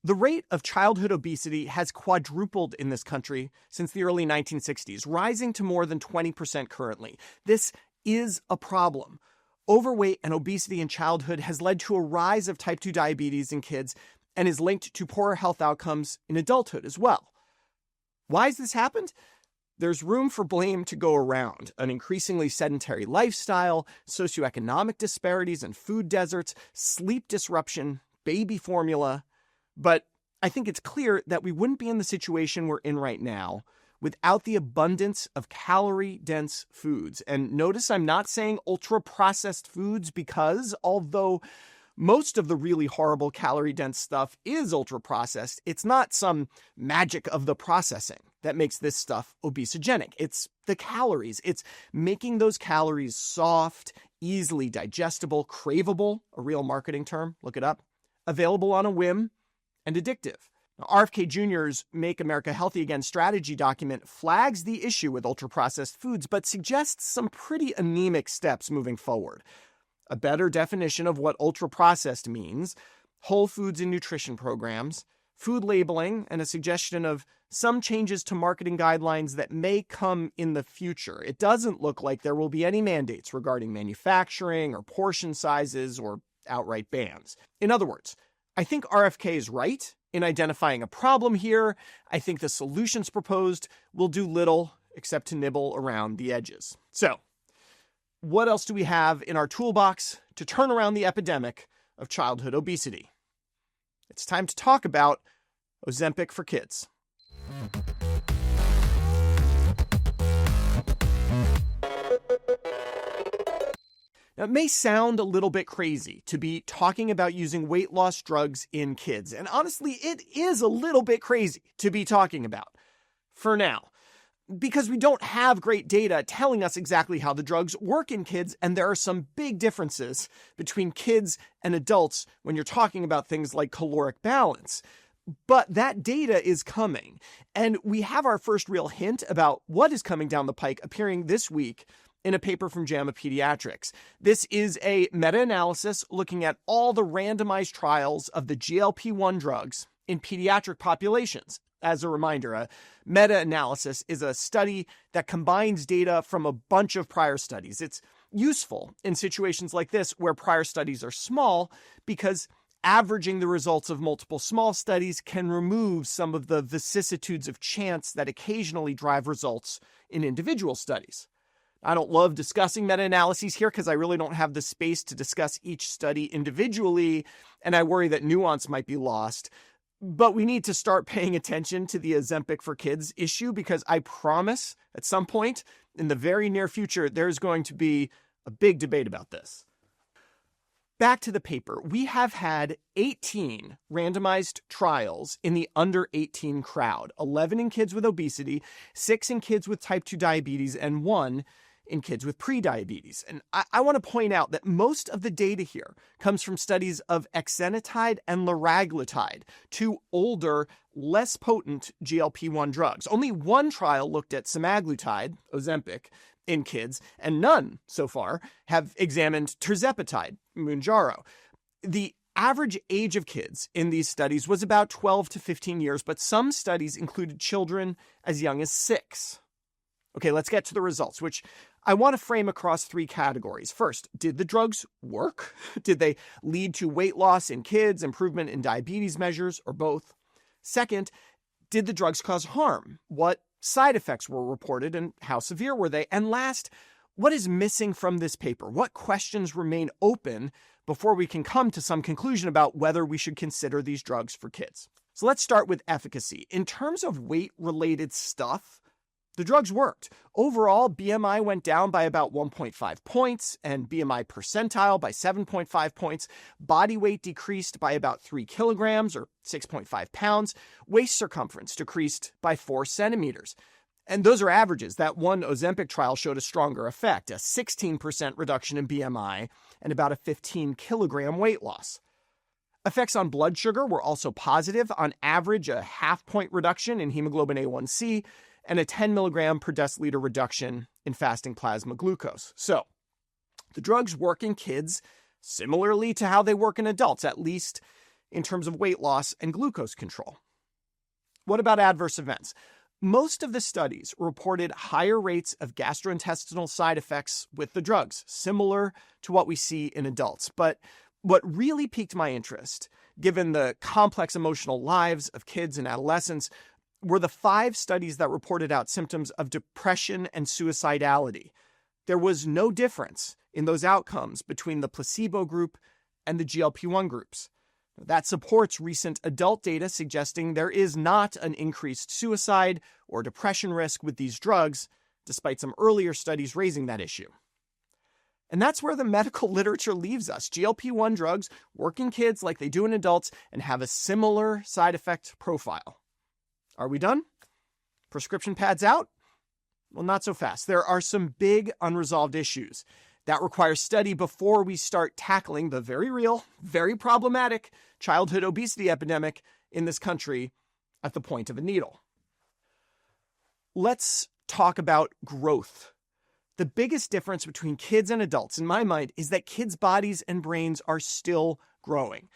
The rate of childhood obesity has quadrupled in this country since the early 1960s, rising to more than 20% currently. This is a problem. Overweight and obesity in childhood has led to a rise of type 2 diabetes in kids and is linked to poorer health outcomes in adulthood as well. Why has this happened? There's room for blame to go around. An increasingly sedentary lifestyle, socioeconomic disparities and food deserts, sleep disruption, baby formula. But I think it's clear that we wouldn't be in the situation we're in right now without the abundance of calorie-dense foods. And notice I'm not saying ultra-processed foods because although most of the really horrible calorie-dense stuff is ultra-processed, it's not some magic of the processing that makes this stuff obesogenic. It's the calories. It's making those calories soft, easily digestible, craveable, a real marketing term, look it up, available on a whim, and addictive. Now, RFK Jr.'s Make America Healthy Again strategy document flags the issue with ultra-processed foods, but suggests some pretty anemic steps moving forward. A better definition of what ultra-processed means, whole foods and nutrition programs, food labeling, and a suggestion of some changes to marketing guidelines that may come in the future. It doesn't look like there will be any mandates regarding manufacturing or portion sizes or outright bans. In other words, I think RFK is right in identifying a problem here. I think the solutions proposed will do little except to nibble around the edges. So, what else do we have in our toolbox to turn around the epidemic of childhood obesity? It's time to talk about Ozempic for kids. Now, it may sound a little bit crazy to be talking about using weight loss drugs in kids, and honestly, it is a little bit crazy to be talking about for now, because we don't have great data telling us exactly how the drugs work in kids, and there are some big differences between kids and adults when you're talking about things like caloric balance. But that data is coming, and we have our first real hint about what is coming down the pike appearing this week in a paper from JAMA Pediatrics. This is a meta-analysis looking at all the randomized trials of the GLP-1 drugs in pediatric populations. As a reminder, a meta-analysis is a study that combines data from a bunch of prior studies. It's useful in situations like this where prior studies are small because averaging the results of multiple small studies can remove some of the vicissitudes of chance that occasionally drive results in individual studies. I don't love discussing meta-analyses here because I really don't have the space to discuss each study individually, and I worry that nuance might be lost. But we need to start paying attention to the Ozempic for kids issue because I promise at some point in the very near future, there's going to be a big debate about this. Back to the paper, we have had 18 randomized trials in the under 18 crowd, 11 in kids with obesity, 6 in kids with type 2 diabetes, and 1 in kids with prediabetes. And I want to point out that most of the data here comes from studies of exenatide and liraglutide, two older, less potent GLP-1 drugs. Only one trial looked at semaglutide, Ozempic, in kids, and none so far have examined tirzepatide, Mounjaro. The average age of kids in these studies was about 12 to 15 years, but some studies included children as young as 6. Okay, let's get to the results, which I want to frame across 3 categories. First, did the drugs work? Did they lead to weight loss in kids, improvement in diabetes measures, or both? Second, did the drugs cause harm? What side effects were reported and how severe were they? And last, what is missing from this paper? What questions remain open before we can come to some conclusion about whether we should consider these drugs for kids? So let's start with efficacy. In terms of weight-related stuff, the drugs worked. Overall, BMI went down by about 1.5 points and BMI percentile by 7.5 points. Body weight decreased by about 3 kilograms or 6.5 pounds. Waist circumference decreased by 4 centimeters. And those are averages. That one Ozempic trial showed a stronger effect, a 16% reduction in BMI and about a 15 kilogram weight loss. Effects on blood sugar were also positive, on average a half-point reduction in hemoglobin A1C and a 10 milligram per deciliter reduction in fasting plasma glucose. So, the drugs work in kids similarly to how they work in adults, at least in terms of weight loss and glucose control. What about adverse events? Most of the studies reported higher rates of gastrointestinal side effects with the drugs, similar to what we see in adults. But what really piqued my interest, given the complex emotional lives of kids and adolescents, were the 5 studies that reported out symptoms of depression and suicidality. There was no difference in those outcomes between the placebo group and the GLP-1 groups. That supports recent adult data suggesting there is not an increased suicide or depression risk with these drugs, despite some earlier studies raising that issue. And that's where the medical literature leaves us. GLP-1 drugs work in kids like they do in adults and have a similar side effect profile. Are we done? Prescription pads out? Well, not so fast. There are some big unresolved issues that require study before we start tackling the very real, very problematic childhood obesity epidemic in this country at the point of a needle. Let's talk about growth. The biggest difference between kids and adults, in my mind, is that kids' bodies and brains are still growing.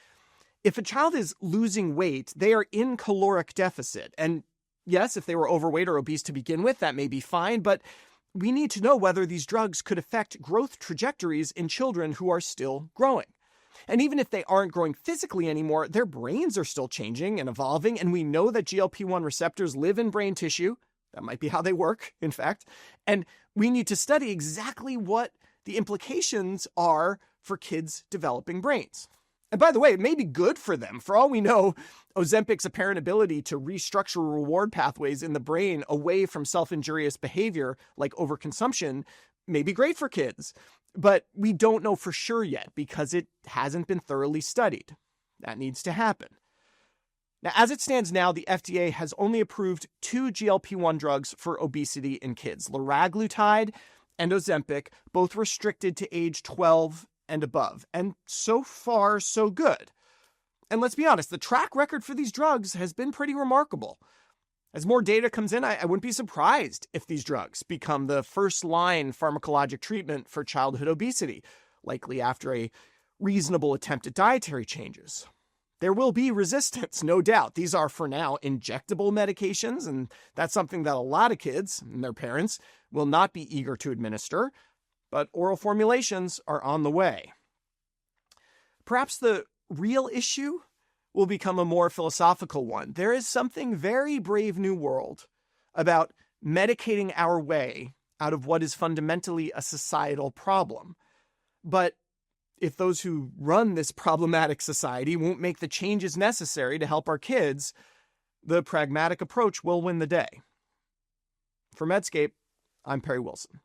If a child is losing weight, they are in caloric deficit. And yes, if they were overweight or obese to begin with, that may be fine, but we need to know whether these drugs could affect growth trajectories in children who are still growing. And even if they aren't growing physically anymore, their brains are still changing and evolving, and we know that GLP-1 receptors live in brain tissue. That might be how they work, in fact. And we need to study exactly what the implications are for kids' developing brains. And by the way, it may be good for them. For all we know, Ozempic's apparent ability to restructure reward pathways in the brain away from self-injurious behavior like overconsumption may be great for kids. But we don't know for sure yet because it hasn't been thoroughly studied. That needs to happen. Now, as it stands now, the FDA has only approved 2 GLP-1 drugs for obesity in kids, liraglutide and Ozempic, both restricted to age 12 and above. And so far, so good. And let's be honest, the track record for these drugs has been pretty remarkable. As more data comes in, I wouldn't be surprised if these drugs become the first-line pharmacologic treatment for childhood obesity, likely after a reasonable attempt at dietary changes. There will be resistance, no doubt. These are, for now, injectable medications, and that's something that a lot of kids and their parents will not be eager to administer. But oral formulations are on the way. Perhaps the real issue will become a more philosophical one. There is something very Brave New World about medicating our way out of what is fundamentally a societal problem. But if those who run this problematic society won't make the changes necessary to help our kids, the pragmatic approach will win the day. For Medscape, I'm Perry Wilson.